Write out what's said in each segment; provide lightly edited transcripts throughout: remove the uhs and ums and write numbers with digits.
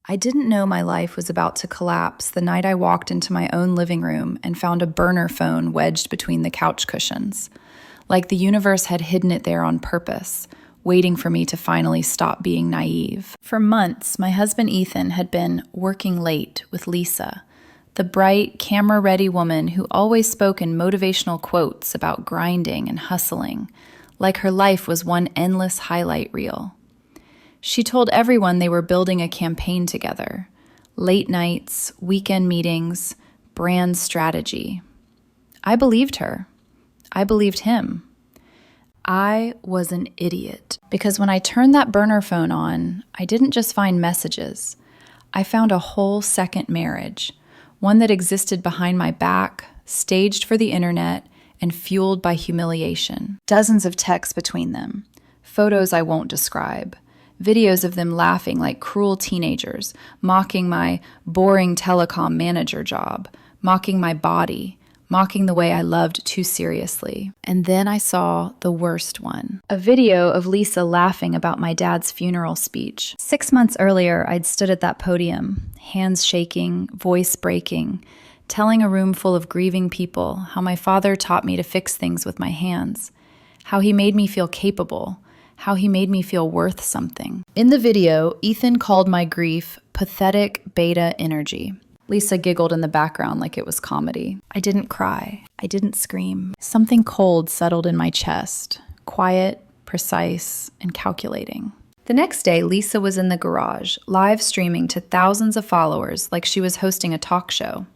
I didn't know my life was about to collapse the night I walked into my own living room and found a burner phone wedged between the couch cushions. Like the universe had hidden it there on purpose, waiting for me to finally stop being naive. For months, my husband Ethan had been working late with Lisa, the bright, camera-ready woman who always spoke in motivational quotes about grinding and hustling, like her life was one endless highlight reel. She told everyone they were building a campaign together. Late nights, weekend meetings, brand strategy. I believed her. I believed him. I was an idiot because when I turned that burner phone on, I didn't just find messages. I found a whole second marriage, one that existed behind my back, staged for the internet, and fueled by humiliation. Dozens of texts between them, photos I won't describe, videos of them laughing like cruel teenagers, mocking my boring telecom manager job, mocking my body, mocking the way I loved too seriously. And then I saw the worst one. A video of Lisa laughing about my dad's funeral speech. 6 months earlier, I'd stood at that podium, hands shaking, voice breaking, telling a room full of grieving people how my father taught me to fix things with my hands, how he made me feel capable, how he made me feel worth something. In the video, Ethan called my grief pathetic beta energy. Lisa giggled in the background like it was comedy. I didn't cry. I didn't scream. Something cold settled in my chest, quiet, precise, and calculating. The next day, Lisa was in the garage, live streaming to thousands of followers like she was hosting a talk show.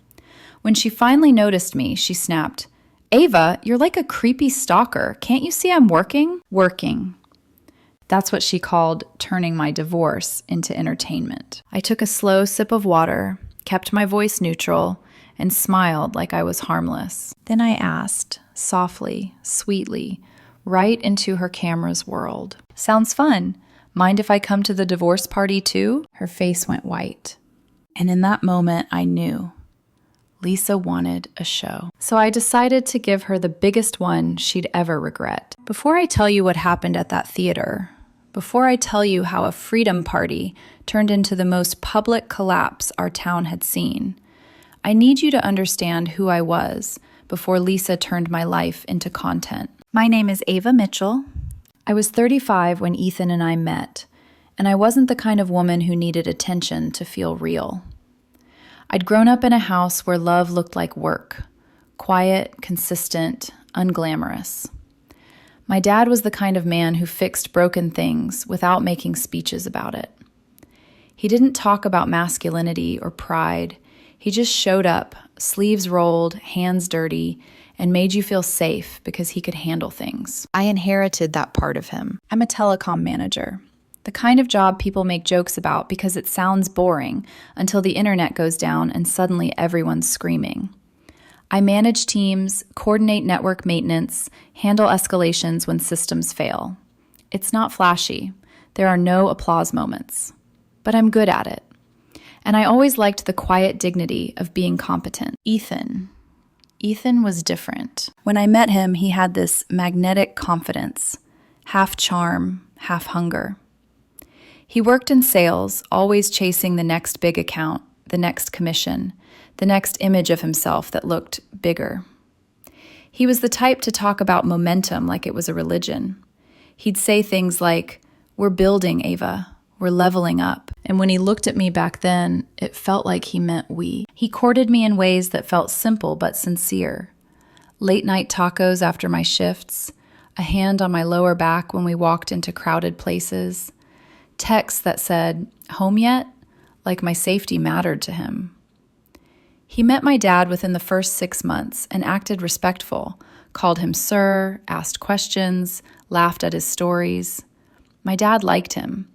When she finally noticed me, she snapped, "Ava, you're like a creepy stalker. Can't you see I'm working?" Working. That's what she called turning my divorce into entertainment. I took a slow sip of water, kept my voice neutral, and smiled like I was harmless. Then I asked, softly, sweetly, right into her camera's world, "Sounds fun. Mind if I come to the divorce party too?" Her face went white. And in that moment, I knew Lisa wanted a show. So I decided to give her the biggest one she'd ever regret. Before I tell you what happened at that theater, before I tell you how a freedom party turned into the most public collapse our town had seen, I need you to understand who I was before Lisa turned my life into content. My name is Ava Mitchell. I was 35 when Ethan and I met, and I wasn't the kind of woman who needed attention to feel real. I'd grown up in a house where love looked like work, quiet, consistent, unglamorous. My dad was the kind of man who fixed broken things without making speeches about it. He didn't talk about masculinity or pride. He just showed up, sleeves rolled, hands dirty, and made you feel safe because he could handle things. I inherited that part of him. I'm a telecom manager, the kind of job people make jokes about because it sounds boring until the internet goes down and suddenly everyone's screaming. I manage teams, coordinate network maintenance, handle escalations when systems fail. It's not flashy. There are no applause moments. But I'm good at it. And I always liked the quiet dignity of being competent. Ethan was different. When I met him, he had this magnetic confidence, half charm, half hunger. He worked in sales, always chasing the next big account, the next commission, the next image of himself that looked bigger. He was the type to talk about momentum like it was a religion. He'd say things like, "We're building, Ava. We're leveling up." And when he looked at me back then, it felt like he meant we. He courted me in ways that felt simple but sincere. Late night tacos after my shifts, a hand on my lower back when we walked into crowded places, texts that said, "Home yet?" like my safety mattered to him. He met my dad within the first 6 months and acted respectful, called him sir, asked questions, laughed at his stories. My dad liked him.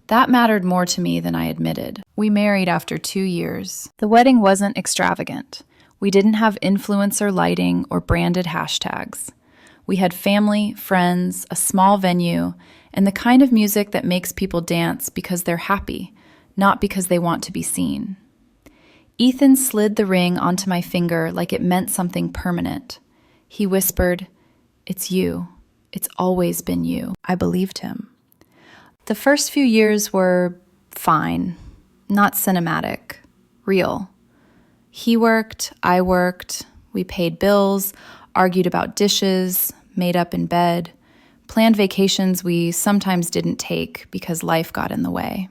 That mattered more to me than I admitted. We married after 2 years. The wedding wasn't extravagant. We didn't have influencer lighting or branded hashtags. We had family, friends, a small venue, and the kind of music that makes people dance because they're happy, not because they want to be seen. Ethan slid the ring onto my finger like it meant something permanent. He whispered, "It's you. It's always been you." I believed him. The first few years were fine. Not cinematic, real. He worked, I worked, we paid bills, argued about dishes, made up in bed, planned vacations we sometimes didn't take because life got in the way.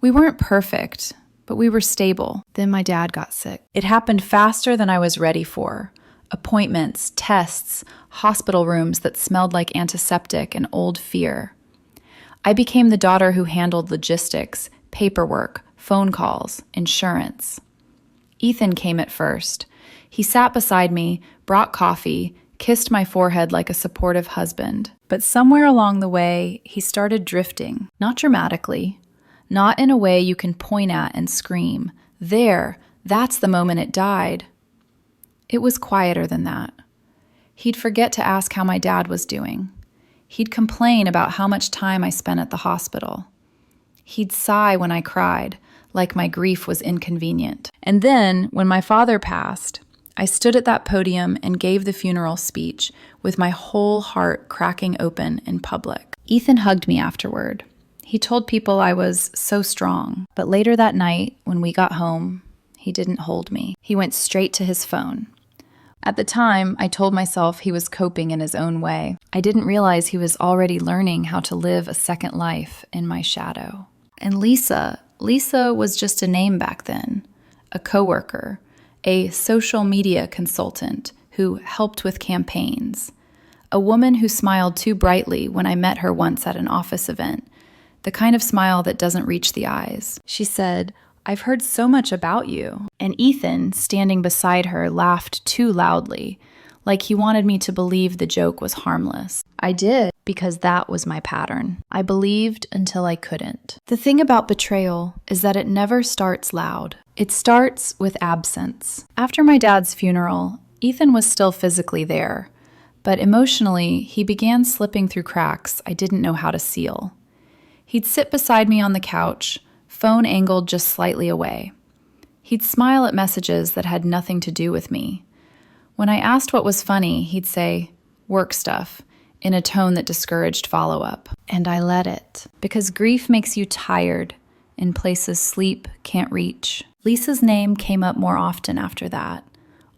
We weren't perfect, but we were stable. Then my dad got sick. It happened faster than I was ready for. Appointments, tests, hospital rooms that smelled like antiseptic and old fear. I became the daughter who handled logistics, paperwork, phone calls, insurance. Ethan came at first. He sat beside me, brought coffee, kissed my forehead like a supportive husband. But somewhere along the way, he started drifting. Not dramatically. Not in a way you can point at and scream, "There, that's the moment it died." It was quieter than that. He'd forget to ask how my dad was doing. He'd complain about how much time I spent at the hospital. He'd sigh when I cried, like my grief was inconvenient. And then, when my father passed, I stood at that podium and gave the funeral speech with my whole heart cracking open in public. Ethan hugged me afterward. He told people I was so strong. But later that night, when we got home, he didn't hold me. He went straight to his phone. At the time, I told myself he was coping in his own way. I didn't realize he was already learning how to live a second life in my shadow. And Lisa was just a name back then, a coworker, a social media consultant who helped with campaigns, a woman who smiled too brightly when I met her once at an office event, the kind of smile that doesn't reach the eyes. She said, "I've heard so much about you." And Ethan, standing beside her, laughed too loudly, like he wanted me to believe the joke was harmless. I did, because that was my pattern. I believed until I couldn't. The thing about betrayal is that it never starts loud. It starts with absence. After my dad's funeral, Ethan was still physically there, but emotionally, he began slipping through cracks I didn't know how to seal. He'd sit beside me on the couch, phone angled just slightly away. He'd smile at messages that had nothing to do with me. When I asked what was funny, he'd say, "Work stuff," in a tone that discouraged follow-up. And I let it, because grief makes you tired in places sleep can't reach. Lisa's name came up more often after that,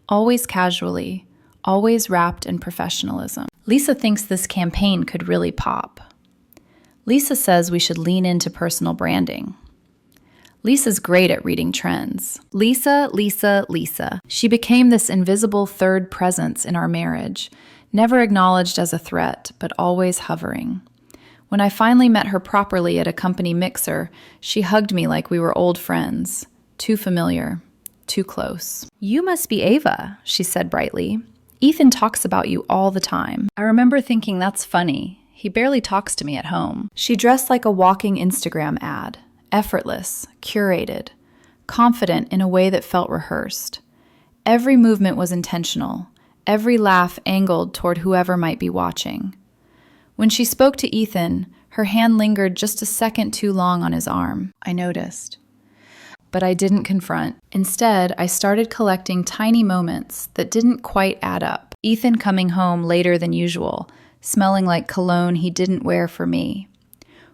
always casually, always wrapped in professionalism. Lisa thinks this campaign could really pop. Lisa says we should lean into personal branding. Lisa's great at reading trends. Lisa. She became this invisible third presence in our marriage, never acknowledged as a threat, but always hovering. When I finally met her properly at a company mixer, she hugged me like we were old friends. Too familiar, too close. "You must be Ava," she said brightly. "Ethan talks about you all the time." I remember thinking, that's funny. He barely talks to me at home. She dressed like a walking Instagram ad. Effortless, curated, confident in a way that felt rehearsed. Every movement was intentional, every laugh angled toward whoever might be watching. When she spoke to Ethan, her hand lingered just a second too long on his arm. I noticed. But I didn't confront. Instead, I started collecting tiny moments that didn't quite add up. Ethan coming home later than usual, smelling like cologne he didn't wear for me.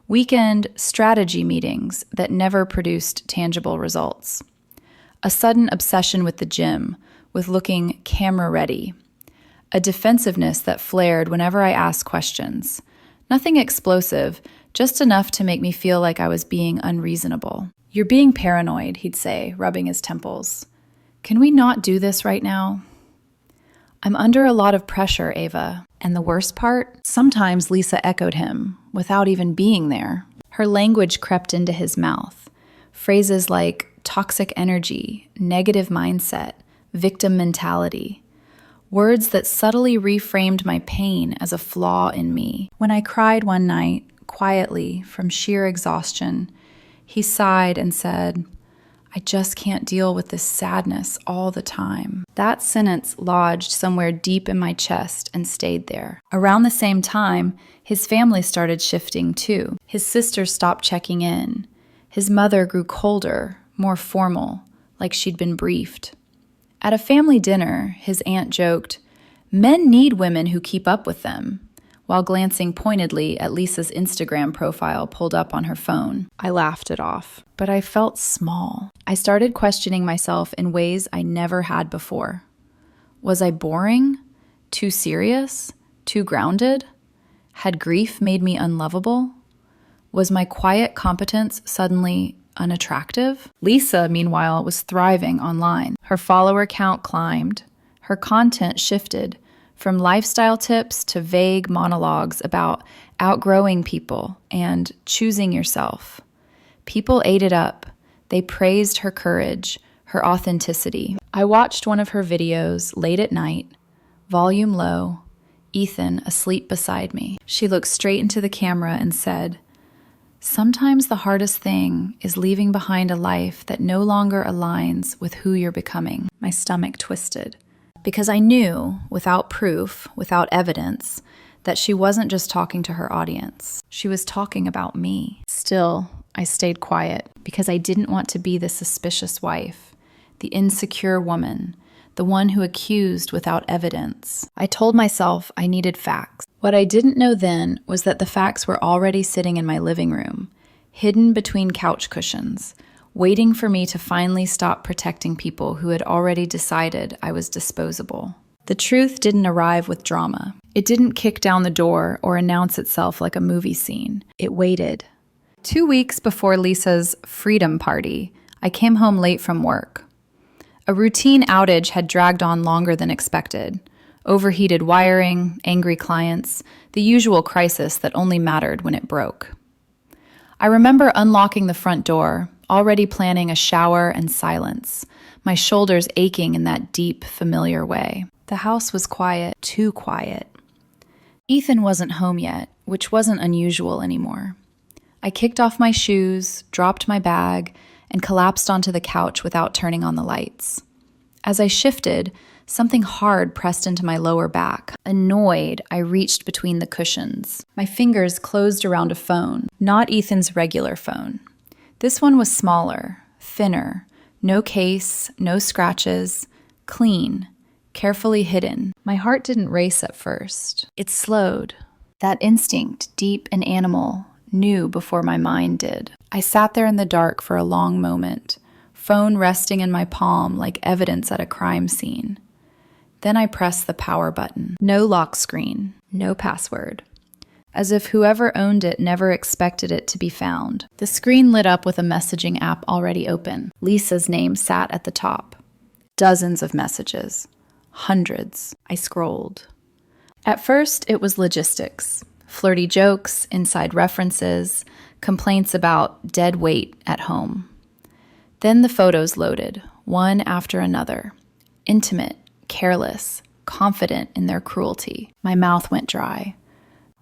Weekend strategy meetings that never produced tangible results. A sudden obsession with the gym, with looking camera ready. A defensiveness that flared whenever I asked questions. Nothing explosive, just enough to make me feel like I was being unreasonable. "You're being paranoid," he'd say, rubbing his temples. "Can we not do this right now?" "I'm under a lot of pressure, Ava." And the worst part? Sometimes Lisa echoed him, without even being there. Her language crept into his mouth. Phrases like toxic energy, negative mindset, victim mentality. Words that subtly reframed my pain as a flaw in me. When I cried one night, quietly, from sheer exhaustion, he sighed and said, "I just can't deal with this sadness all the time." That sentence lodged somewhere deep in my chest and stayed there. Around the same time, his family started shifting too. His sister stopped checking in. His mother grew colder, more formal, like she'd been briefed. At a family dinner, his aunt joked, "Men need women who keep up with them. while glancing pointedly at Lisa's Instagram profile pulled up on her phone. I laughed it off, but I felt small. I started questioning myself in ways I never had before. Was I boring? Too serious? Too grounded? Had grief made me unlovable? Was my quiet competence suddenly unattractive? Lisa, meanwhile, was thriving online. Her follower count climbed. Her content shifted from lifestyle tips to vague monologues about outgrowing people and choosing yourself. People ate it up. They praised her courage, her authenticity. I watched one of her videos late at night, volume low, Ethan asleep beside me. She looked straight into the camera and said, "Sometimes the hardest thing is leaving behind a life that no longer aligns with who you're becoming." My stomach twisted, because I knew, without proof, without evidence, that she wasn't just talking to her audience. She was talking about me. Still, I stayed quiet because I didn't want to be the suspicious wife, the insecure woman, the one who accused without evidence. I told myself I needed facts. What I didn't know then was that the facts were already sitting in my living room, hidden between couch cushions, waiting for me to finally stop protecting people who had already decided I was disposable. The truth didn't arrive with drama. It didn't kick down the door or announce itself like a movie scene. It waited. 2 weeks before Lisa's freedom party, I came home late from work. A routine outage had dragged on longer than expected. Overheated wiring, angry clients, the usual crisis that only mattered when it broke. I remember unlocking the front door, already planning a shower and silence, my shoulders aching in that deep, familiar way. The house was quiet, too quiet. Ethan wasn't home yet, which wasn't unusual anymore. I kicked off my shoes, dropped my bag, and collapsed onto the couch without turning on the lights. As I shifted, something hard pressed into my lower back. Annoyed, I reached between the cushions. My fingers closed around a phone, not Ethan's regular phone. This one was smaller, thinner, no case, no scratches, clean, carefully hidden. My heart didn't race at first. It slowed. That instinct, deep and animal, knew before my mind did. I sat there in the dark for a long moment, phone resting in my palm like evidence at a crime scene. Then I pressed the power button. No lock screen, no password. As if whoever owned it never expected it to be found. The screen lit up with a messaging app already open. Lisa's name sat at the top. Dozens of messages. Hundreds. I scrolled. At first, it was logistics. Flirty jokes, inside references, complaints about dead weight at home. Then the photos loaded, one after another. Intimate, careless, confident in their cruelty. My mouth went dry.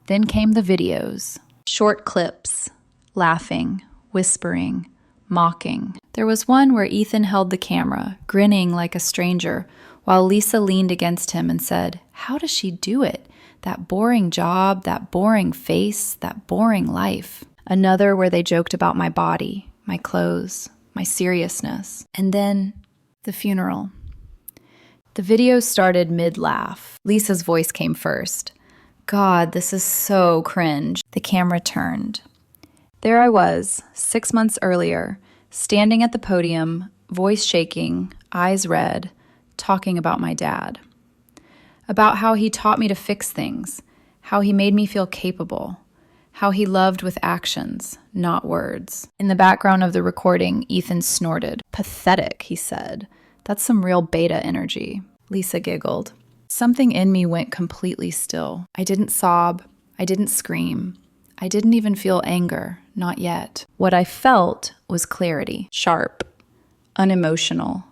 Then came the videos. Short clips, laughing, whispering, mocking. There was one where Ethan held the camera, grinning like a stranger, while Lisa leaned against him and said, "How does she do it? That boring job, that boring face, that boring life." Another where they joked about my body, my clothes, my seriousness. And then the funeral. The video started mid-laugh. Lisa's voice came first. "God, this is so cringe." The camera turned. There I was, 6 months earlier, standing at the podium, voice shaking, eyes red, talking about my dad. About how he taught me to fix things, how he made me feel capable, how he loved with actions, not words. In the background of the recording, Ethan snorted. "Pathetic," he said. "That's some real beta energy." Lisa giggled. Something in me went completely still. I didn't sob. I didn't scream. I didn't even feel anger, not yet. What I felt was clarity, sharp, unemotional,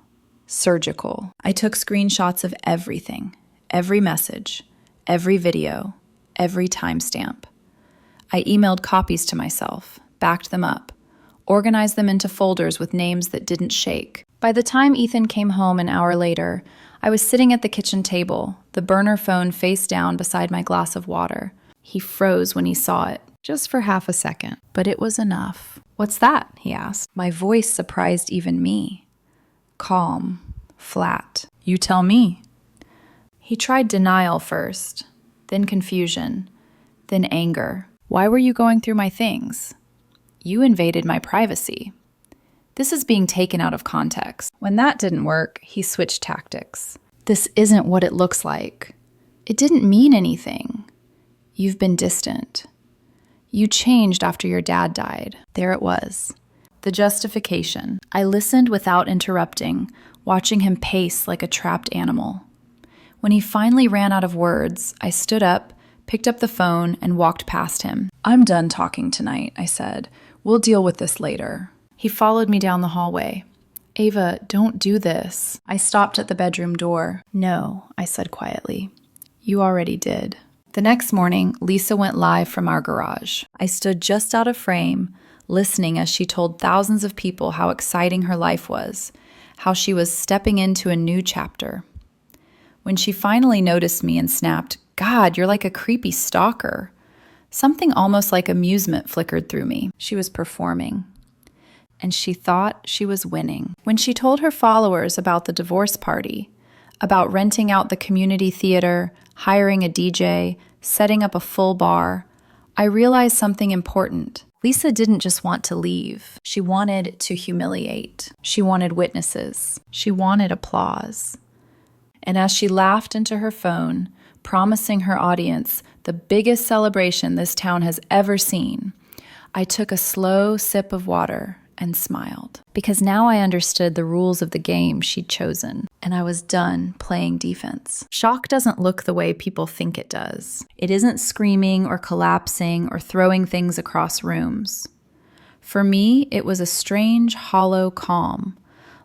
surgical. I took screenshots of everything, every message, every video, every timestamp. I emailed copies to myself, backed them up, organized them into folders with names that didn't shake. By the time Ethan came home an hour later, I was sitting at the kitchen table, the burner phone face down beside my glass of water. He froze when he saw it, just for half a second, but it was enough. "What's that?" he asked. My voice surprised even me. Calm, flat. "You tell me." He tried denial first, then confusion, Then anger. Why were you going through my things? You invaded my privacy. This is being taken out of context. When that didn't work, he switched tactics. This isn't what it looks like. It didn't mean anything. You've been distant. You changed after your dad died. There it was. The justification. I listened without interrupting, watching him pace like a trapped animal. When he finally ran out of words, I stood up, picked up the phone, and walked past him. I'm done talking tonight, I said. We'll deal with this later. He followed me down the hallway. Ava, don't do this. I stopped at the bedroom door. No, I said quietly. You already did. The next morning, Lisa went live from our garage. I stood just out of frame, listening as she told thousands of people how exciting her life was, how she was stepping into a new chapter. When she finally noticed me and snapped, God, you're like a creepy stalker, something almost like amusement flickered through me. She was performing. And she thought she was winning. When she told her followers about the divorce party, about renting out the community theater, hiring a DJ, setting up a full bar, I realized something important. Lisa didn't just want to leave. She wanted to humiliate. She wanted witnesses. She wanted applause. And as she laughed into her phone, promising her audience the biggest celebration this town has ever seen, I took a slow sip of water and smiled. Because now I understood the rules of the game she'd chosen, and I was done playing defense. Shock doesn't look the way people think it does. It isn't screaming or collapsing or throwing things across rooms. For me, it was a strange, hollow calm,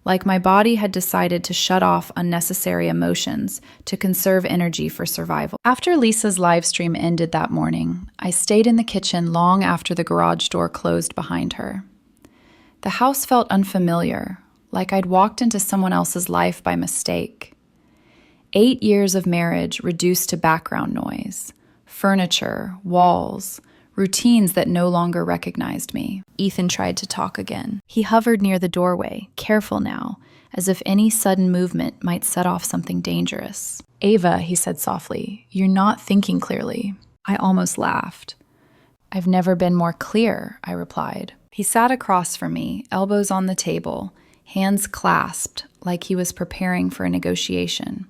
like my body had decided to shut off unnecessary emotions to conserve energy for survival. After Lisa's live stream ended that morning, I stayed in the kitchen long after the garage door closed behind her. The house felt unfamiliar, like I'd walked into someone else's life by mistake. 8 years of marriage reduced to background noise, furniture, walls, routines that no longer recognized me. Ethan tried to talk again. He hovered near the doorway, careful now, as if any sudden movement might set off something dangerous. Ava, he said softly, you're not thinking clearly. I almost laughed. I've never been more clear, I replied. He sat across from me, elbows on the table, hands clasped, like he was preparing for a negotiation.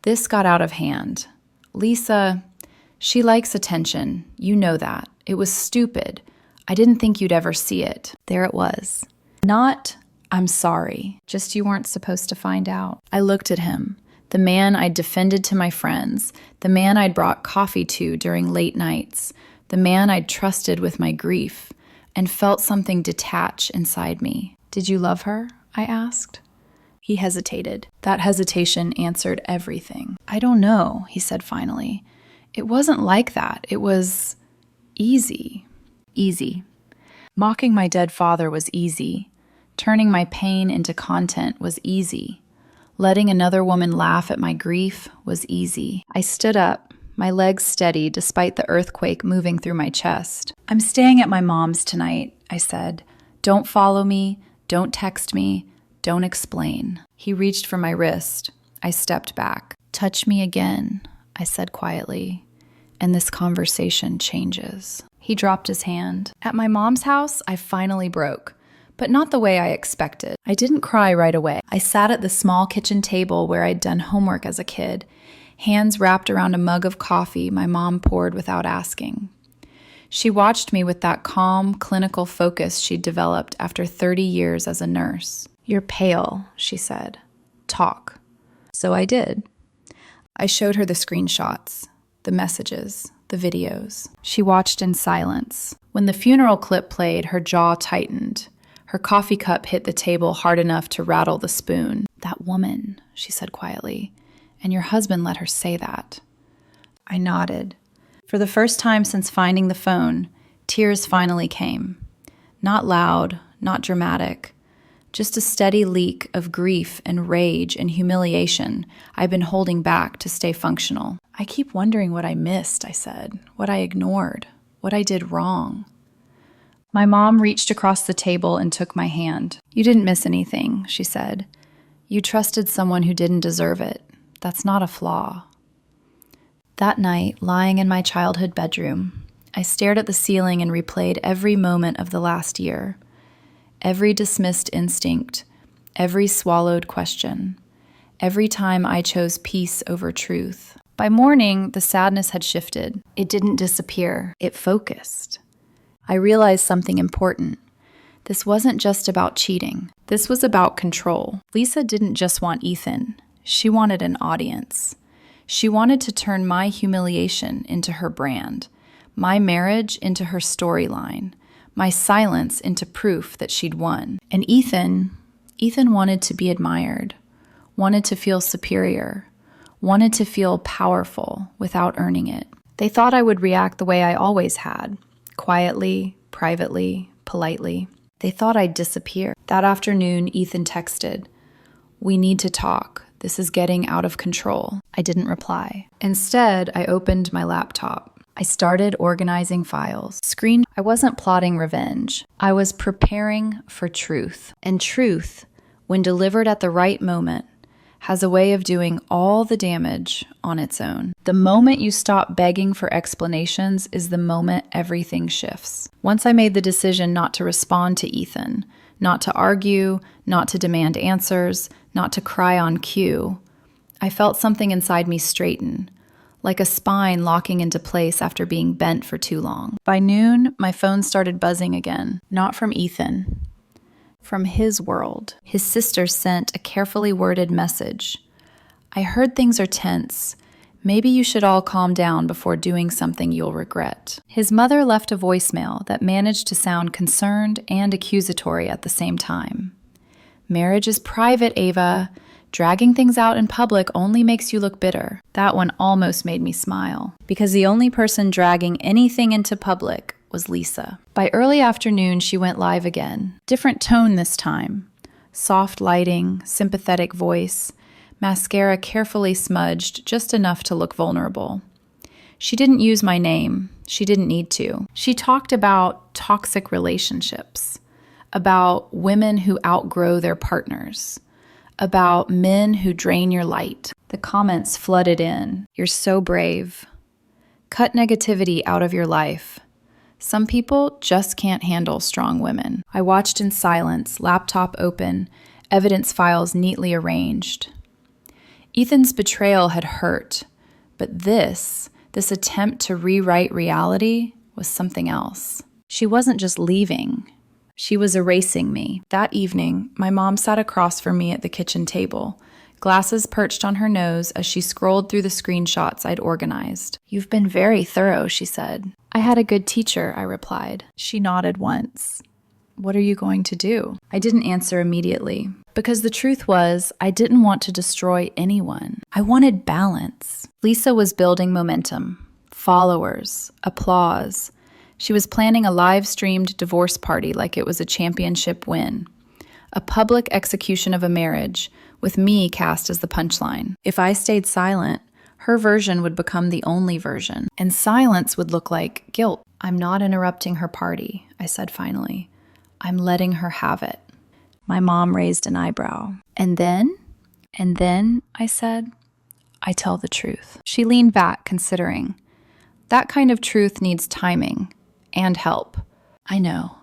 This got out of hand. Lisa, she likes attention. You know that. It was stupid. I didn't think you'd ever see it. There it was. Not, I'm sorry, just you weren't supposed to find out. I looked at him, the man I'd defended to my friends, the man I'd brought coffee to during late nights, the man I'd trusted with my grief, and felt something detach inside me. Did you love her? I asked. He hesitated. That hesitation answered everything. I don't know, he said finally. It wasn't like that. It was easy. Easy. Mocking my dead father was easy. Turning my pain into content was easy. Letting another woman laugh at my grief was easy. I stood up, my legs steady despite the earthquake moving through my chest. I'm staying at my mom's tonight, I said. Don't follow me, don't text me, don't explain. He reached for my wrist. I stepped back. Touch me again, I said quietly, and this conversation changes. He dropped his hand. At my mom's house, I finally broke, but not the way I expected. I didn't cry right away. I sat at the small kitchen table where I'd done homework as a kid, hands wrapped around a mug of coffee my mom poured without asking. She watched me with that calm, clinical focus she'd developed after 30 years as a nurse. You're pale, she said. Talk. So I did. I showed her the screenshots, the messages, the videos. She watched in silence. When the funeral clip played, her jaw tightened. Her coffee cup hit the table hard enough to rattle the spoon. That woman, she said quietly. And your husband let her say that. I nodded. For the first time since finding the phone, tears finally came. Not loud, not dramatic, just a steady leak of grief and rage and humiliation I've been holding back to stay functional. I keep wondering what I missed, I said, what I ignored, what I did wrong. My mom reached across the table and took my hand. You didn't miss anything, she said. You trusted someone who didn't deserve it. That's not a flaw. That night, lying in my childhood bedroom, I stared at the ceiling and replayed every moment of the last year. Every dismissed instinct, every swallowed question, every time I chose peace over truth. By morning, the sadness had shifted. It didn't disappear. It focused. I realized something important. This wasn't just about cheating. This was about control. Lisa didn't just want Ethan. She wanted an audience. She wanted to turn my humiliation into her brand, my marriage into her storyline, my silence into proof that she'd won. And Ethan wanted to be admired, wanted to feel superior, wanted to feel powerful without earning it. They thought I would react the way I always had, quietly, privately, politely. They thought I'd disappear. That afternoon, Ethan texted, "We need to talk. This is getting out of control." I didn't reply. Instead, I opened my laptop. I started organizing files. I wasn't plotting revenge. I was preparing for truth. And truth, when delivered at the right moment, has a way of doing all the damage on its own. The moment you stop begging for explanations is the moment everything shifts. Once I made the decision not to respond to Ethan, not to argue, not to demand answers, not to cry on cue, I felt something inside me straighten, like a spine locking into place after being bent for too long. By noon, my phone started buzzing again, not from Ethan, from his world. His sister sent a carefully worded message. "I heard things are tense. Maybe you should all calm down before doing something you'll regret." His mother left a voicemail that managed to sound concerned and accusatory at the same time. "Marriage is private, Ava. Dragging things out in public only makes you look bitter." That one almost made me smile, because the only person dragging anything into public was Lisa. By early afternoon, she went live again. Different tone this time. Soft lighting, sympathetic voice, mascara carefully smudged just enough to look vulnerable. She didn't use my name. She didn't need to. She talked about toxic relationships, about women who outgrow their partners, about men who drain your light. The comments flooded in. "You're so brave. Cut negativity out of your life. Some people just can't handle strong women." I watched in silence, laptop open, evidence files neatly arranged. Ethan's betrayal had hurt, but this attempt to rewrite reality was something else. She wasn't just leaving. She was erasing me. That evening, my mom sat across from me at the kitchen table, glasses perched on her nose as she scrolled through the screenshots I'd organized. "You've been very thorough," she said. "I had a good teacher," I replied. She nodded once. "What are you going to do?" I didn't answer immediately, because the truth was, I didn't want to destroy anyone. I wanted balance. Lisa was building momentum, followers, applause. She was planning a live-streamed divorce party like it was a championship win. A public execution of a marriage, with me cast as the punchline. If I stayed silent, her version would become the only version, and silence would look like guilt. "I'm not interrupting her party," I said finally. "I'm letting her have it." My mom raised an eyebrow. And then, I said, "I tell the truth." She leaned back, considering. That kind of truth needs timing. And help. I know.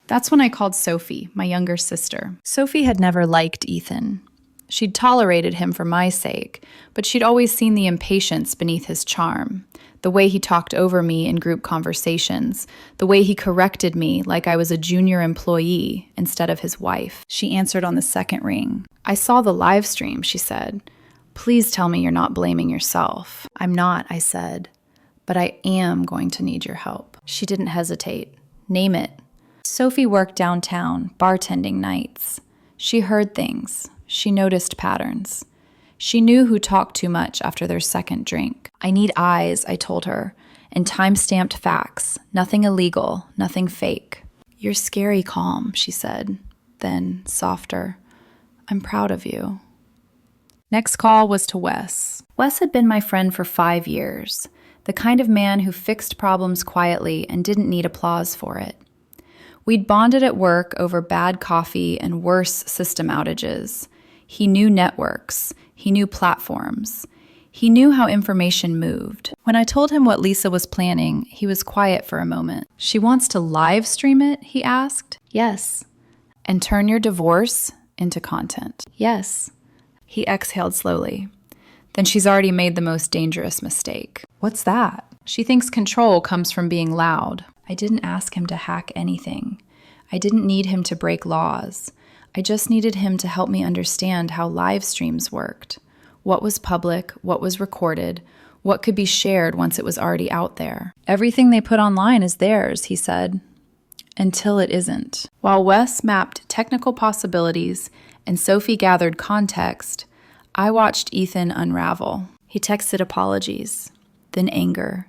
That's when I called Sophie, my younger sister. Sophie had never liked Ethan. She'd tolerated him for my sake, but she'd always seen the impatience beneath his charm, the way he talked over me in group conversations, the way he corrected me like I was a junior employee instead of his wife. She answered on the second ring. "I saw the live stream," she said. "Please tell me you're not blaming yourself." "I'm not," I said. "But I am going to need your help." She didn't hesitate. "Name it." Sophie worked downtown, bartending nights. She heard things. She noticed patterns. She knew who talked too much after their second drink. "I need eyes," I told her, "and time-stamped facts. Nothing illegal, nothing fake." "You're scary calm," she said. Then, softer, "I'm proud of you." Next call was to Wes. Wes had been my friend for 5 years. The kind of man who fixed problems quietly and didn't need applause for it. We'd bonded at work over bad coffee and worse system outages. He knew networks. He knew platforms. He knew how information moved. When I told him what Lisa was planning, he was quiet for a moment. She wants to live stream it, he asked. Yes. And turn your divorce into content. Yes. He exhaled slowly. Then she's already made the most dangerous mistake. What's that? She thinks control comes from being loud. I didn't ask him to hack anything. I didn't need him to break laws. I just needed him to help me understand how live streams worked. What was public, what was recorded, what could be shared once it was already out there. Everything they put online is theirs, he said. Until it isn't. While Wes mapped technical possibilities and Sophie gathered context, I watched Ethan unravel. He texted apologies, then anger,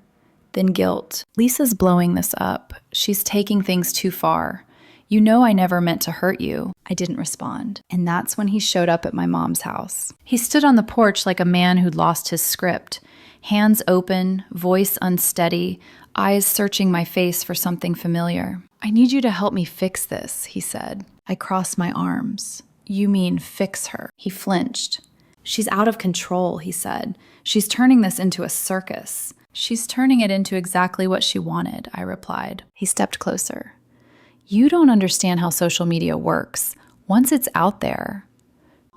then guilt. Lisa's blowing this up. She's taking things too far. You know I never meant to hurt you. I didn't respond. And that's when he showed up at my mom's house. He stood on the porch like a man who'd lost his script. Hands open, voice unsteady, eyes searching my face for something familiar. I need you to help me fix this, he said. I crossed my arms. You mean fix her? He flinched. She's out of control, he said. She's turning this into a circus. She's turning it into exactly what she wanted, I replied. He stepped closer. You don't understand how social media works. Once it's out there.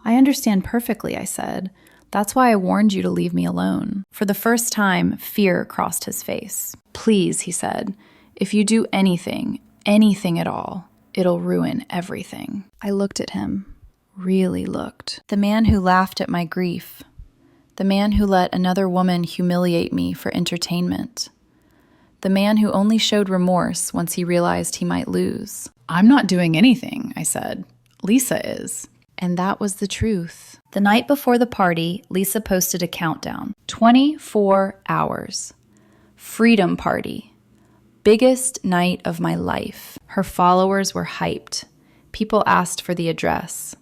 I understand perfectly, I said. That's why I warned you to leave me alone. For the first time, fear crossed his face. Please, he said. If you do anything at all, it'll ruin everything. I looked at him. Really looked. The man who laughed at my grief. The man who let another woman humiliate me for entertainment. The man who only showed remorse once he realized he might lose. I'm not doing anything, I said. Lisa is. And that was the truth. The night before the party, Lisa posted a countdown. 24 hours. Freedom party. Biggest night of my life. Her followers were hyped. People asked for the address.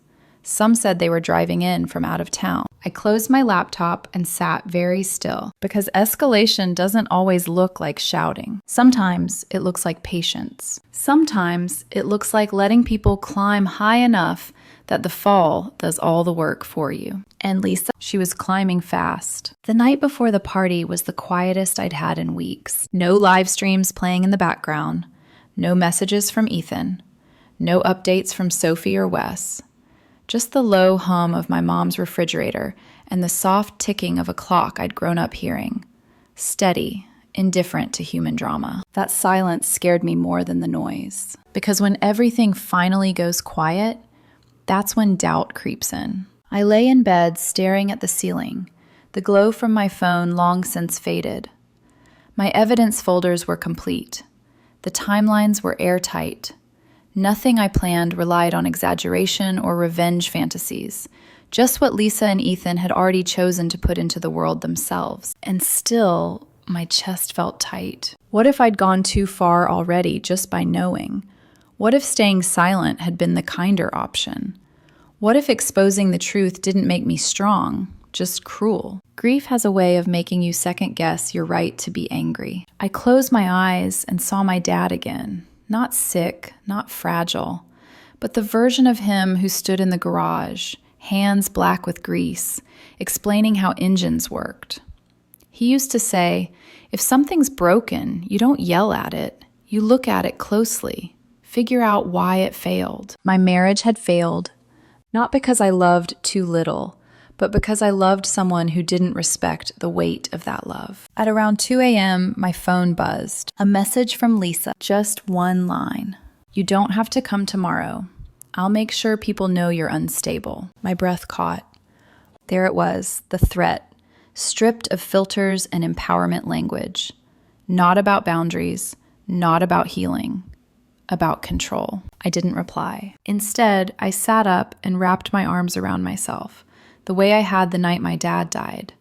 Some said they were driving in from out of town. I closed my laptop and sat very still because escalation doesn't always look like shouting. Sometimes it looks like patience. Sometimes it looks like letting people climb high enough that the fall does all the work for you. And Lisa, she was climbing fast. The night before the party was the quietest I'd had in weeks. No live streams playing in the background. No messages from Ethan. No updates from Sophie or Wes. Just the low hum of my mom's refrigerator and the soft ticking of a clock I'd grown up hearing. Steady, indifferent to human drama. That silence scared me more than the noise. Because when everything finally goes quiet, that's when doubt creeps in. I lay in bed staring at the ceiling, the glow from my phone long since faded. My evidence folders were complete. The timelines were airtight. Nothing I planned relied on exaggeration or revenge fantasies, just what Lisa and Ethan had already chosen to put into the world themselves. And still, my chest felt tight. What if I'd gone too far already just by knowing? What if staying silent had been the kinder option? What if exposing the truth didn't make me strong, just cruel? Grief has a way of making you second-guess your right to be angry. I closed my eyes and saw my dad again. Not sick, not fragile, but the version of him who stood in the garage, hands black with grease, explaining how engines worked. He used to say, if something's broken, you don't yell at it, you look at it closely, figure out why it failed. My marriage had failed, not because I loved too little, but because I loved someone who didn't respect the weight of that love. At around 2 a.m., my phone buzzed. A message from Lisa, just one line. You don't have to come tomorrow. I'll make sure people know you're unstable. My breath caught. There it was, the threat, stripped of filters and empowerment language. Not about boundaries, not about healing, about control. I didn't reply. Instead, I sat up and wrapped my arms around myself. The way I had the night my dad died.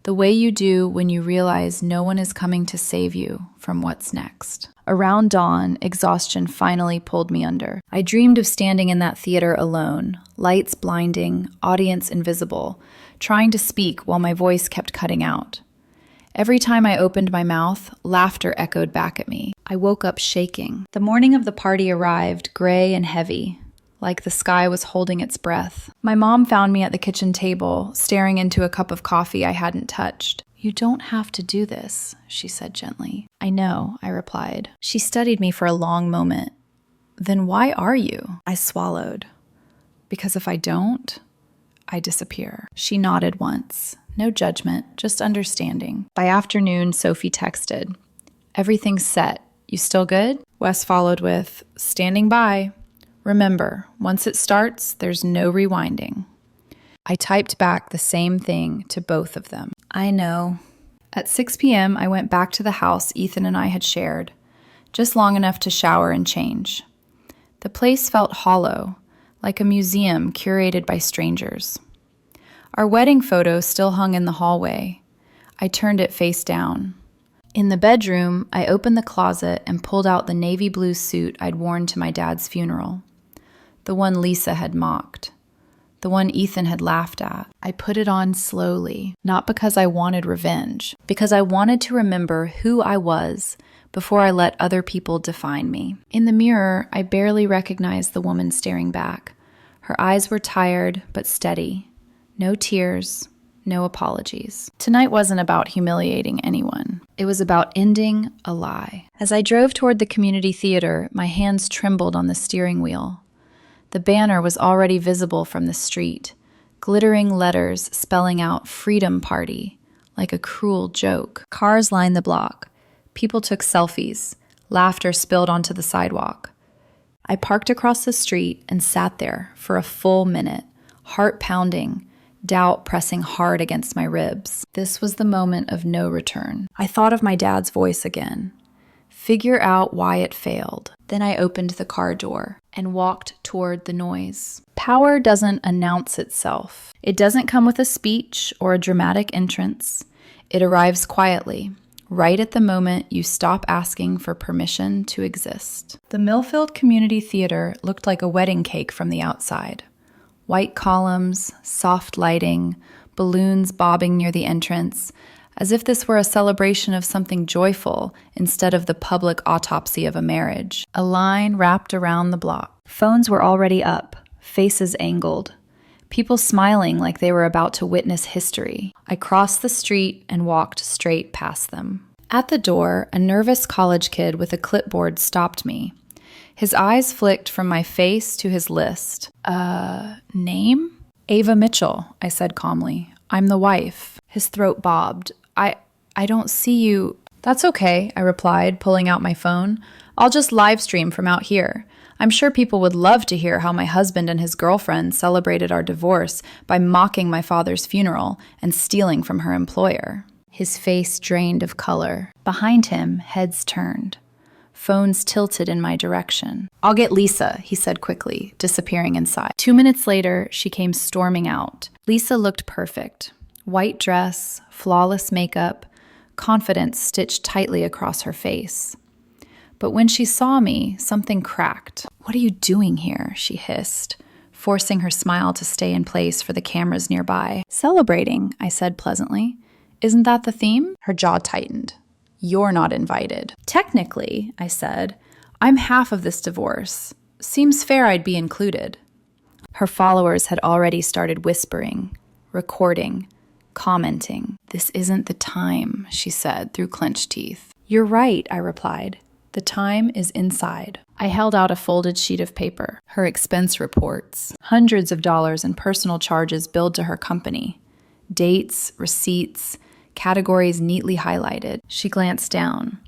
The way you do when you realize no one is coming to save you from what's next. Around dawn, exhaustion finally pulled me under. I dreamed of standing in that theater alone, lights blinding, audience invisible, trying to speak while my voice kept cutting out. Every time I opened my mouth, laughter echoed back at me. I woke up shaking. The morning of the party arrived, gray and heavy, like the sky was holding its breath. My mom found me at the kitchen table, staring into a cup of coffee I hadn't touched. "You don't have to do this," she said gently. "I know," I replied. She studied me for a long moment. "Then why are you?" I swallowed. "Because if I don't, I disappear." She nodded once. No judgment, just understanding. By afternoon, Sophie texted, "Everything's set. You still good?" Wes followed with, "Standing by. Remember, once it starts, there's no rewinding." I typed back the same thing to both of them. I know. At 6 p.m., I went back to the house Ethan and I had shared, just long enough to shower and change. The place felt hollow, like a museum curated by strangers. Our wedding photo still hung in the hallway. I turned it face down. In the bedroom, I opened the closet and pulled out the navy blue suit I'd worn to my dad's funeral. The one Lisa had mocked. The one Ethan had laughed at. I put it on slowly, not because I wanted revenge, because I wanted to remember who I was before I let other people define me. In the mirror, I barely recognized the woman staring back. Her eyes were tired but steady. No tears, no apologies. Tonight wasn't about humiliating anyone. It was about ending a lie. As I drove toward the community theater, my hands trembled on the steering wheel. The banner was already visible from the street, glittering letters spelling out "Freedom Party," like a cruel joke. Cars lined the block. People took selfies. Laughter spilled onto the sidewalk. I parked across the street and sat there for a full minute, heart pounding, doubt pressing hard against my ribs. This was the moment of no return. I thought of my dad's voice again. Figure out why it failed. Then I opened the car door and walked toward the noise. Power doesn't announce itself. It doesn't come with a speech or a dramatic entrance. It arrives quietly, right at the moment you stop asking for permission to exist. The Millfield Community Theater looked like a wedding cake from the outside. White columns, soft lighting, balloons bobbing near the entrance, as if this were a celebration of something joyful instead of the public autopsy of a marriage. A line wrapped around the block. Phones were already up, faces angled. People smiling like they were about to witness history. I crossed the street and walked straight past them. At the door, a nervous college kid with a clipboard stopped me. His eyes flicked from my face to his list. Name? Ava Mitchell, I said calmly. I'm the wife. His throat bobbed. I don't see you. That's okay, I replied, pulling out my phone. I'll just live stream from out here. I'm sure people would love to hear how my husband and his girlfriend celebrated our divorce by mocking my father's funeral and stealing from her employer. His face drained of color. Behind him, heads turned. Phones tilted in my direction. I'll get Lisa, he said quickly, disappearing inside. 2 minutes later, she came storming out. Lisa looked perfect. White dress, flawless makeup, confidence stitched tightly across her face. But when she saw me, something cracked. What are you doing here? She hissed, forcing her smile to stay in place for the cameras nearby. Celebrating, I said pleasantly. Isn't that the theme? Her jaw tightened. You're not invited. Technically, I said, I'm half of this divorce. Seems fair I'd be included. Her followers had already started whispering, recording, commenting. This isn't the time, she said through clenched teeth. You're right, I replied. The time is inside. I held out a folded sheet of paper, her expense reports, hundreds of dollars in personal charges billed to her company, dates, receipts, categories neatly highlighted. She glanced down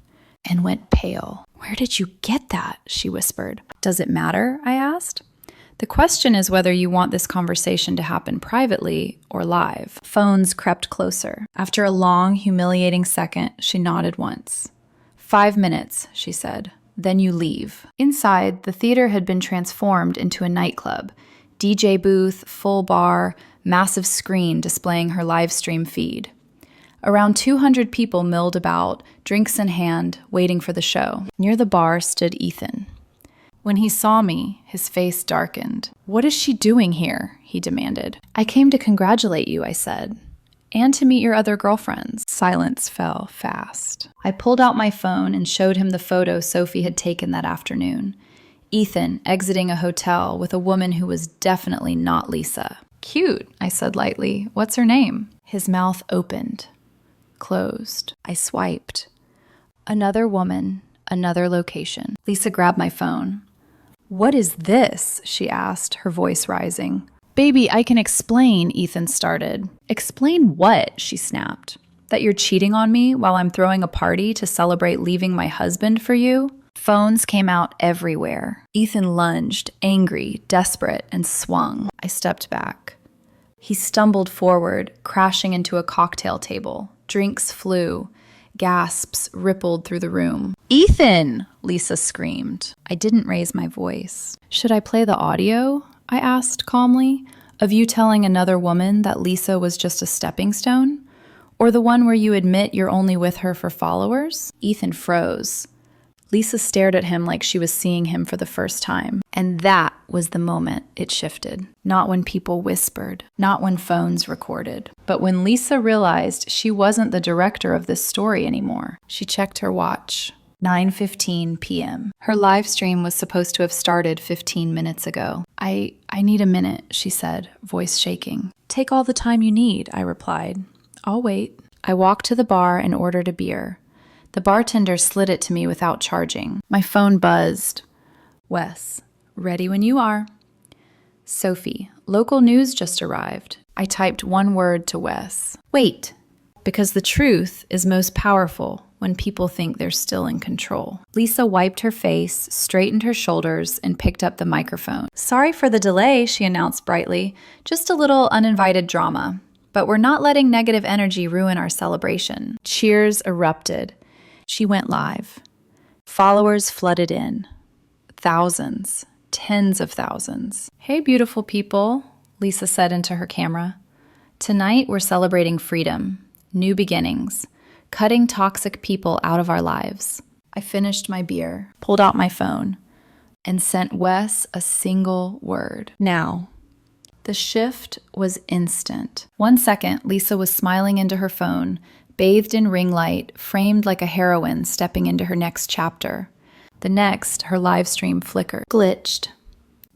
and went pale. Where did you get that? She whispered. Does it matter? I asked. The question is whether you want this conversation to happen privately or live. Phones crept closer. After a long, humiliating second, she nodded once. 5 minutes, she said. Then you leave. Inside, the theater had been transformed into a nightclub. DJ booth, full bar, massive screen displaying her live stream feed. Around 200 people milled about, drinks in hand, waiting for the show. Near the bar stood Ethan. When he saw me, his face darkened. What is she doing here? He demanded. I came to congratulate you, I said. And to meet your other girlfriends. Silence fell fast. I pulled out my phone and showed him the photo Sophie had taken that afternoon. Ethan exiting a hotel with a woman who was definitely not Lisa. Cute, I said lightly. What's her name? His mouth opened, closed. I swiped. Another woman, another location. Lisa grabbed my phone. What is this? She asked, her voice rising. Baby, I can explain, Ethan started. Explain what? She snapped. That you're cheating on me while I'm throwing a party to celebrate leaving my husband for you? Phones came out everywhere. Ethan lunged, angry, desperate, and swung. I stepped back. He stumbled forward, crashing into a cocktail table. Drinks flew. Gasps rippled through the room. Ethan! Lisa screamed. I didn't raise my voice. Should I play the audio? I asked calmly. Of you telling another woman that Lisa was just a stepping stone? Or the one where you admit you're only with her for followers? Ethan froze. Lisa stared at him like she was seeing him for the first time. And that was the moment it shifted. Not when people whispered, not when phones recorded, but when Lisa realized she wasn't the director of this story anymore. She checked her watch. 9:15 p.m. Her live stream was supposed to have started 15 minutes ago. I need a minute, she said, voice shaking. Take all the time you need, I replied. I'll wait. I walked to the bar and ordered a beer. The bartender slid it to me without charging. My phone buzzed. Wes, ready when you are. Sophie, local news just arrived. I typed one word to Wes. Wait, because the truth is most powerful when people think they're still in control. Lisa wiped her face, straightened her shoulders, and picked up the microphone. Sorry for the delay, she announced brightly. Just a little uninvited drama. But we're not letting negative energy ruin our celebration. Cheers erupted. She went live. Followers flooded in. Thousands, tens of thousands. Hey, beautiful people, Lisa said into her camera. Tonight we're celebrating freedom, new beginnings, cutting toxic people out of our lives. I finished my beer, pulled out my phone, and sent Wes a single word. Now. The shift was instant. 1 second, Lisa was smiling into her phone, bathed in ring light, framed like a heroine stepping into her next chapter. The next, her live stream flickered, glitched,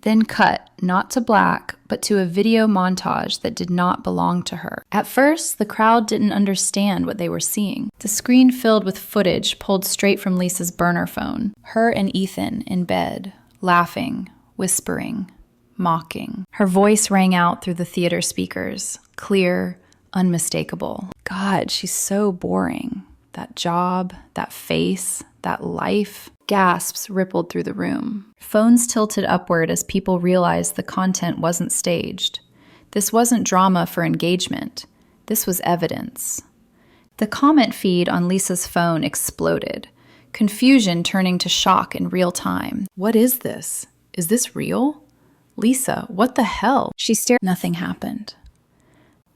then cut, not to black, but to a video montage that did not belong to her. At first, the crowd didn't understand what they were seeing. The screen filled with footage pulled straight from Lisa's burner phone. Her and Ethan in bed, laughing, whispering, mocking. Her voice rang out through the theater speakers, clear, unmistakable. God, she's so boring. That job, that face, that life. Gasps rippled through the room. Phones tilted upward as people realized the content wasn't staged. This wasn't drama for engagement. This was evidence. The comment feed on Lisa's phone exploded, confusion turning to shock in real time. What is this? Is this real? Lisa, what the hell? She stared. Nothing happened.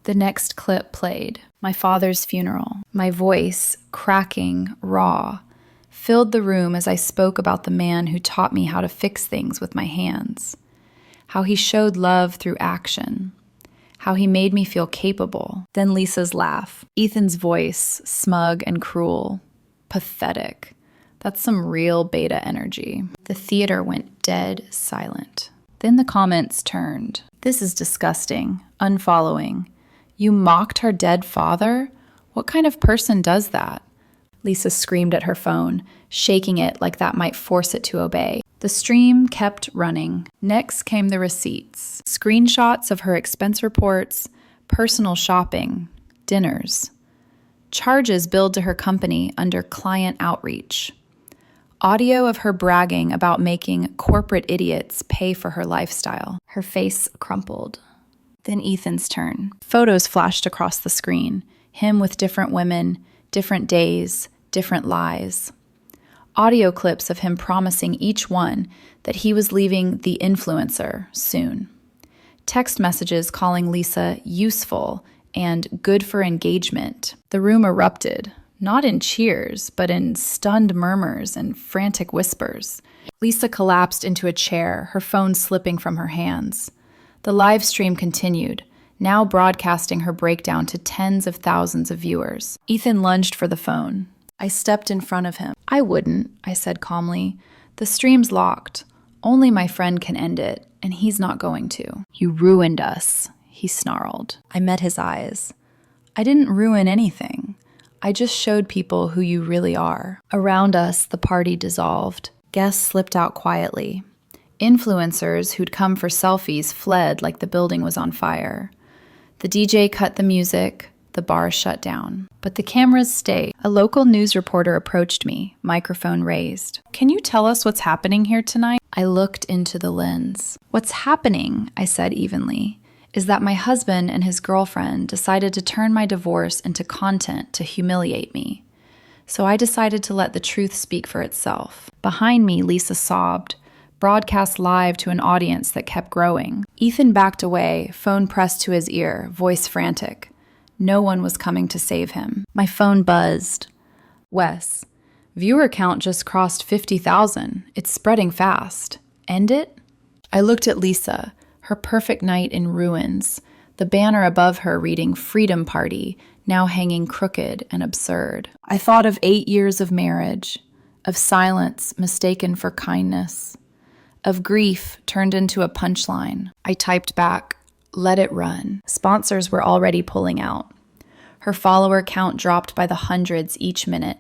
The next clip played. My father's funeral. My voice, cracking, raw, filled the room as I spoke about the man who taught me how to fix things with my hands. How he showed love through action. How he made me feel capable. Then Lisa's laugh. Ethan's voice, smug and cruel. Pathetic. That's some real beta energy. The theater went dead silent. Then the comments turned. This is disgusting. Unfollowing. You mocked her dead father? What kind of person does that? Lisa screamed at her phone, shaking it like that might force it to obey. The stream kept running. Next came the receipts. Screenshots of her expense reports, personal shopping, dinners. Charges billed to her company under client outreach. Audio of her bragging about making corporate idiots pay for her lifestyle. Her face crumpled. Then Ethan's turn. Photos flashed across the screen. Him with different women, different days, different lies. Audio clips of him promising each one that he was leaving the influencer soon. Text messages calling Lisa useful and good for engagement. The room erupted. Not in cheers, but in stunned murmurs and frantic whispers. Lisa collapsed into a chair, her phone slipping from her hands. The live stream continued, now broadcasting her breakdown to tens of thousands of viewers. Ethan lunged for the phone. I stepped in front of him. I wouldn't, I said calmly. The stream's locked. Only my friend can end it, and he's not going to. You ruined us, he snarled. I met his eyes. I didn't ruin anything. I just showed people who you really are. Around us, the party dissolved. Guests slipped out quietly. Influencers who'd come for selfies fled like the building was on fire. The DJ cut the music. The bar shut down. But the cameras stayed. A local news reporter approached me, microphone raised. Can you tell us what's happening here tonight? I looked into the lens. What's happening, I said evenly, is that my husband and his girlfriend decided to turn my divorce into content to humiliate me. So I decided to let the truth speak for itself. Behind me, Lisa sobbed, broadcast live to an audience that kept growing. Ethan backed away, phone pressed to his ear, voice frantic. No one was coming to save him. My phone buzzed. Wes, viewer count just crossed 50,000. It's spreading fast. End it? I looked at Lisa, her perfect night in ruins, the banner above her reading Freedom Party, now hanging crooked and absurd. I thought of 8 years of marriage, of silence mistaken for kindness, of grief turned into a punchline. I typed back, let it run. Sponsors were already pulling out. Her follower count dropped by the hundreds each minute.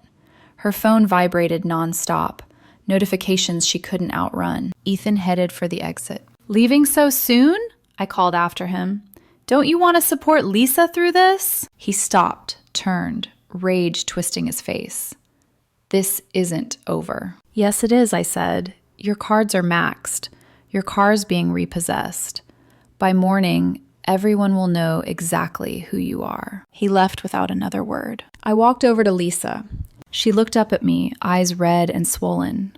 Her phone vibrated nonstop, notifications she couldn't outrun. Ethan headed for the exit. Leaving so soon? I called after him. Don't you want to support Lisa through this? He stopped, turned, rage twisting his face. This isn't over. Yes, it is, I said. Your cards are maxed. Your car's being repossessed. By morning, everyone will know exactly who you are. He left without another word. I walked over to Lisa. She looked up at me, eyes red and swollen.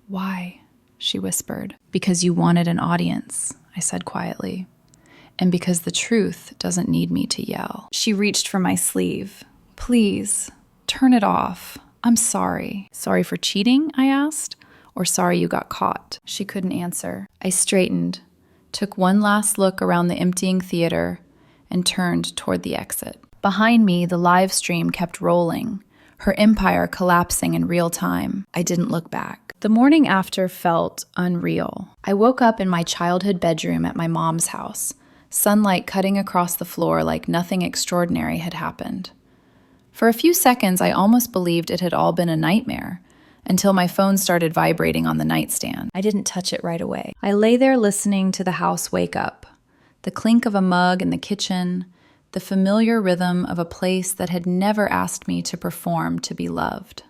Why? She whispered. Because you wanted an audience, I said quietly. And because the truth doesn't need me to yell. She reached for my sleeve. Please, turn it off. I'm sorry. Sorry for cheating, I asked. Or sorry you got caught? She couldn't answer. I straightened, took one last look around the emptying theater, and turned toward the exit. Behind me, the live stream kept rolling, her empire collapsing in real time. I didn't look back. The morning after felt unreal. I woke up in my childhood bedroom at my mom's house, sunlight cutting across the floor like nothing extraordinary had happened. For a few seconds, I almost believed it had all been a nightmare, until my phone started vibrating on the nightstand. I didn't touch it right away. I lay there listening to the house wake up, the clink of a mug in the kitchen, the familiar rhythm of a place that had never asked me to perform to be loved.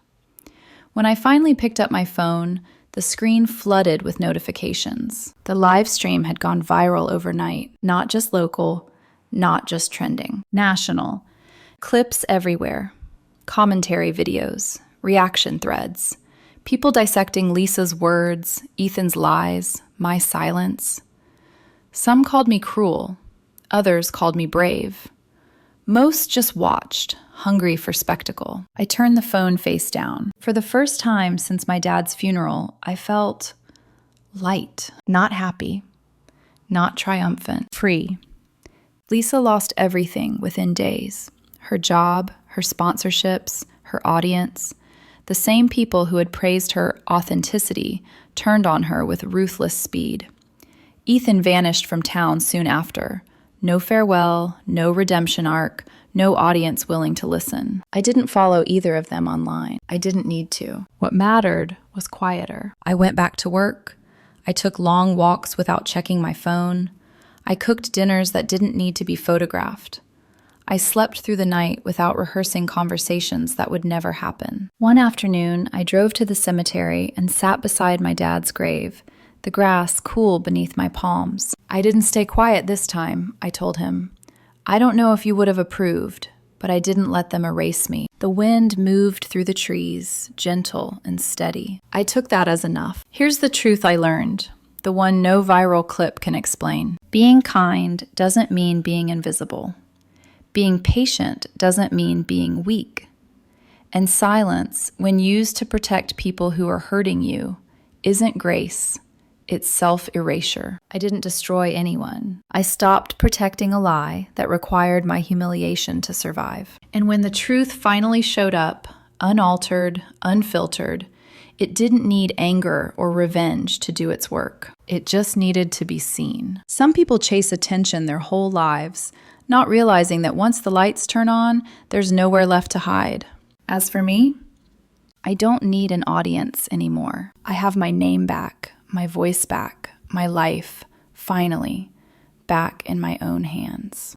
When I finally picked up my phone, the screen flooded with notifications. The live stream had gone viral overnight, not just local, not just trending, national. Clips everywhere, commentary videos, reaction threads, people dissecting Lisa's words, Ethan's lies, my silence. Some called me cruel, others called me brave. Most just watched, hungry for spectacle. I turned the phone face down. For the first time since my dad's funeral, I felt light, not happy, not triumphant, free. Lisa lost everything within days. Her job, her sponsorships, her audience. The same people who had praised her authenticity turned on her with ruthless speed. Ethan vanished from town soon after. No farewell, no redemption arc, no audience willing to listen. I didn't follow either of them online. I didn't need to. What mattered was quieter. I went back to work. I took long walks without checking my phone. I cooked dinners that didn't need to be photographed. I slept through the night without rehearsing conversations that would never happen. One afternoon, I drove to the cemetery and sat beside my dad's grave, the grass cool beneath my palms. I didn't stay quiet this time, I told him. I don't know if you would have approved, but I didn't let them erase me. The wind moved through the trees, gentle and steady. I took that as enough. Here's the truth I learned, the one no viral clip can explain. Being kind doesn't mean being invisible. Being patient doesn't mean being weak. And silence, when used to protect people who are hurting you, isn't grace. It's self-erasure. I didn't destroy anyone. I stopped protecting a lie that required my humiliation to survive. And when the truth finally showed up, unaltered, unfiltered, It didn't need anger or revenge to do its work. It just needed to be seen. Some people chase attention their whole lives, not realizing that once the lights turn on, there's nowhere left to hide. As for me, I don't need an audience anymore. I have my name back, my voice back, my life, finally, back in my own hands.